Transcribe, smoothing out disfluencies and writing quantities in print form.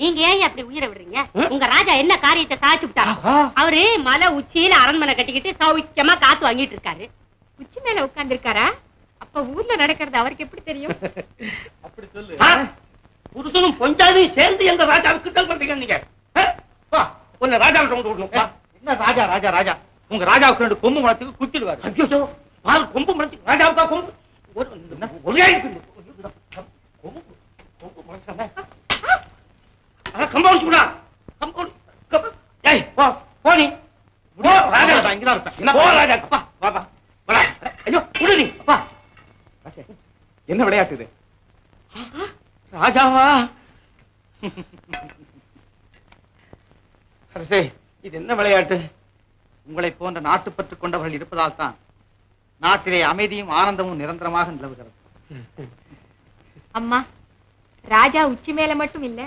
நீங்க ஏன் அப்படி உயிரை விடுறீங்க? உங்க ராஜா என்ன காரியத்தை சாதிச்சு விட்டாரோ? அவரு மலை உச்சியில அரண்மனை கட்டிக்கிட்டு சௌக்கியமா காத்து வாங்கிட்டு இருக்காரு. உச்சி மேல உட்கார்ந்து இருக்காரா? அப்ப ஊர்ல நடக்கிறது அவருக்கு எப்படி தெரியும்? அப்படி சொல்லு. புருஷனும் பொஞ்சாதையும் சேர்ந்து எங்க ராஜாவுக்கு கிண்டல் பண்றீங்க நீங்க. உன்னை ராஜாவுக்கு கொண்டு விடணும். என்ன ராஜா ராஜா ராஜா? உங்க ராஜாவுக்கு 2 கொம்பு முளைச்சுக்கு குத்திடுவாரு. ஐயோ, 4 கொம்பு முளைச்சு ராஜாவுக்கா கொம்பு? ஒரே கொம்பு முளைச்சாம கம்பவுண்ட் கூட கம்பவுண்ட். ஏய் போ நீ. போ ராஜா இங்கதான் இருப்பேன். போ ராஜா. அப்பா வா வா வா. ஐயோ குடு நீ. அப்பா என்ன விளையாட்டு இது? ராஜாவா? அரசே, இது என்ன விளையாட்டு? உங்களை போன்ற நாட்டுப்பற்று கொண்டவர்கள் இருப்பதால் தான் நாட்டிலே அமைதியும் ஆனந்தமும் நிரந்தரமாக நிலவுகிறது. அம்மா, ராஜா உச்சி மேல மட்டும் இல்ல,